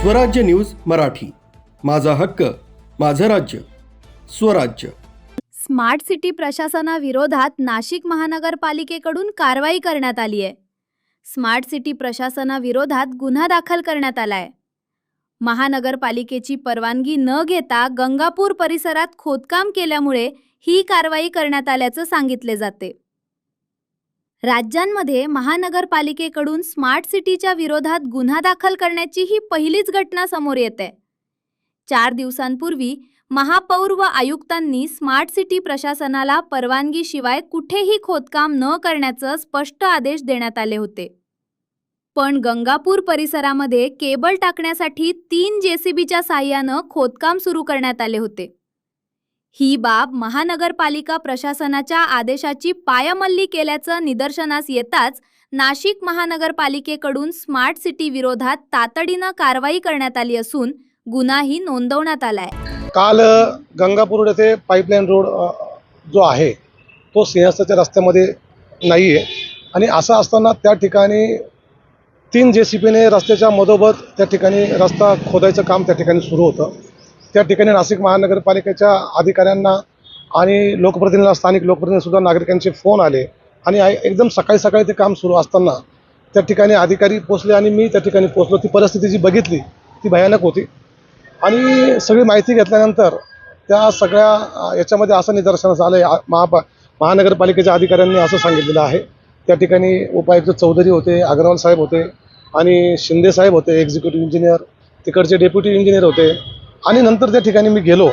स्वराज्य न्यूज मराठी, माझा हक्क माझं राज्य स्वराज्य। स्मार्ट सिटी प्रशासनाविरोधात नाशिक महानगरपालिकेकडून कारवाई करण्यात आली आहे। स्मार्ट सिटी प्रशासनाविरोधात गुन्हा दाखल करण्यात आला आहे। महानगरपालिकेची परवानगी न घेता गंगापूर परिसरात खोदकाम केल्यामुळे ही कारवाई करण्यात आल्याचं सांगितले जाते। राज्यांमध्ये महानगरपालिकेकडून स्मार्ट सिटीच्या विरोधात गुन्हा दाखल करण्याची ही पहिलीच घटना समोर येते। 4 दिवसांपूर्वी महापौर व आयुक्तांनी स्मार्ट सिटी प्रशासनाला परवानगीशिवाय कुठेही खोदकाम न करण्याचे स्पष्ट आदेश देण्यात आले होते। पण गंगापूर परिसरामध्ये केबल टाकण्यासाठी 3 जेसीबीच्या साहाय्याने खोदकाम सुरू करण्यात आले होते। ही बाब महानगरपालिका प्रशासनाच्या आदेशाची पायमल्ली केल्याचं निदर्शनास येताच नाशिक महानगरपालिकेकडून स्मार्ट सिटी विरोधात तातडीने कारवाई करण्यात आली असून गुन्हाही नोंदवण्यात आलाय। काल गंगापूर येथे पाईपलाईन रोड जो आहे तो सिंहस्थाच्या रस्त्यामध्ये नाही आहे आणि असं असताना त्या ठिकाणी 3 जेसीबीने रस्त्याच्या मधोमध त्या ठिकाणी रस्ता खोदायचं काम त्या ठिकाणी सुरू होतं। त्या ठिकाणी नाशिक महानगरपालिकेच्या अधिकाऱ्यांना आणि लोकप्रतिनिधींना, स्थानिक लोकप्रतिनिधींसुद्धा नागरिकांचे फोन आले आणि एकदम सकाळी ते काम सुरू असताना त्या ठिकाणी अधिकारी पोचले आणि मी त्या ठिकाणी पोचलो। ती परिस्थिती जी बघितली ती भयानक होती आणि सगळी माहिती घेतल्यानंतर त्या सगळ्या याच्यामध्ये असं निदर्शनास आलं आहे, महानगरपालिकेच्या अधिकाऱ्यांनी असं सांगितलेलं आहे। त्या ठिकाणी उपायुक्त चौधरी होते, अग्रवाल साहेब होते आणि शिंदे साहेब होते, एक्झिक्युटिव्ह इंजिनियर, तिकडचे डेप्युटी इंजिनियर होते आणि नंतर त्या ठिकाणी मी गेलो,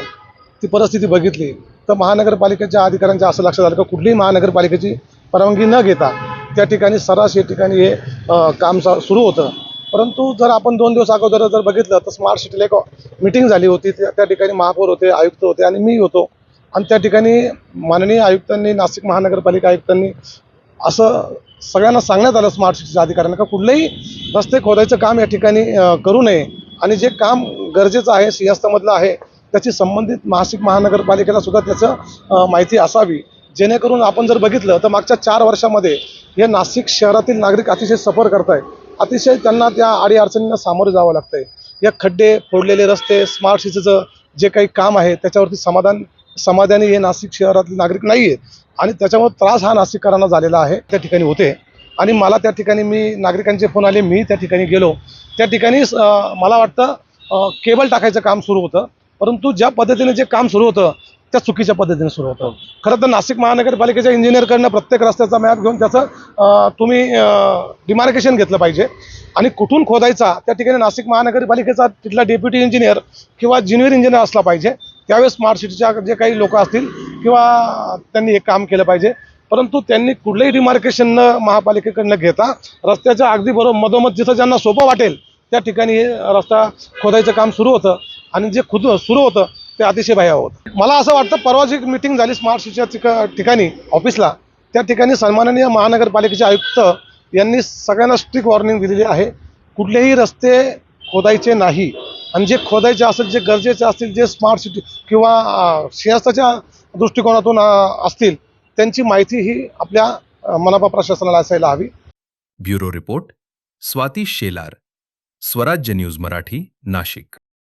ती परिस्थिती बघितली तर महानगरपालिकेच्या अधिकाऱ्यांच्या असं लक्षात आलं की कुठलीही महानगरपालिकेची परवानगी न घेता त्या ठिकाणी सरास या ठिकाणी हे काम सुरू होतं। परंतु जर आपण 2 दिवस अगोदर जर बघितलं तर स्मार्ट सिटीला एक मीटिंग झाली होती। त्या ठिकाणी महापौर होते, आयुक्त होते आणि मी होतो आणि त्या ठिकाणी माननीय आयुक्तांनी, नाशिक महानगरपालिका आयुक्तांनी असं सगळ्यांना सांगण्यात आलं स्मार्ट सिटीच्या अधिकाऱ्यांना का कुठलंही रस्ते खोदायचं काम या ठिकाणी करू नये आणि जे काम गरजेचं आहे सिंहस्थामधलं आहे त्याची संबंधित नाशिक महानगरपालिकेला सुद्धा त्याचं माहिती असावी, जेणेकरून आपण जर बघितलं तर मागच्या 4 वर्षामध्ये हे नाशिक शहरातील नागरिक अतिशय सफर करत आहेत, अतिशय त्यांना त्या अडीअडचणींना सामोरे जावं लागतं आहे। या खड्डे, फोडलेले रस्ते, स्मार्ट सिटीचं जे काही काम आहे त्याच्यावरती समाधानी हे नाशिक शहरातील नागरिक नाही आहेत आणि त्याच्यामुळे त्रास हा नाशिककरांना झालेला आहे। त्या ठिकाणी होते आणि मला त्या ठिकाणी मी नागरिकांचे फोन आले, मी त्या ठिकाणी गेलो। त्या ठिकाणी मला वाटतं केबल टाकायचं काम सुरू होतं, परंतु ज्या पद्धतीने जे काम सुरू होतं त्या चुकीच्या पद्धतीने सुरू होतं। खरं तर नाशिक महानगरपालिकेच्या इंजिनियरकडनं प्रत्येक रस्त्याचा मॅप घेऊन त्याचं तुम्ही डिमार्केशन घेतलं पाहिजे आणि कुठून खोदायचा त्या ठिकाणी नाशिक महानगरपालिकेचा तिथला डेप्युटी इंजिनियर किंवा ज्युनियर इंजिनियर असला पाहिजे। त्यावेळेस स्मार्ट सिटीच्या जे काही लोक असतील किंवा त्यांनी हे काम केलं पाहिजे, परंतु त्यांनी कुठलंही डिमार्केशन न महापालिकेकडनं घेता रस्त्याच्या अगदी बरोबर मधोमध जिथं ज्यांना सोपं वाटेल त्या ठिकाणी हे रस्ता खोदायचं काम सुरू होतं आणि जे सुरू होतं ते अतिशय भयावह होतं। मला असं वाटतं परवा जी मीटिंग झाली स्मार्ट सिटीच्या ठिकाणी ऑफिसला, त्या ठिकाणी सन्माननीय महानगरपालिकेचे आयुक्त यांनी सगळ्यांना स्ट्रिक्ट वॉर्निंग दिलेली आहे, कुठलेही रस्ते खोदायचे नाही आणि जे खोदायचे असेल, जे गरजेचे असतील, जे स्मार्ट सिटी किंवा सिंहस्थाच्या दृष्टिकोनातून असतील त्यांची माहिती ही आपल्या मनपा प्रशासनाला असायला हवी। ब्युरो रिपोर्ट स्वाती शेलार, स्वराज्य न्यूज मराठी, नाशिक।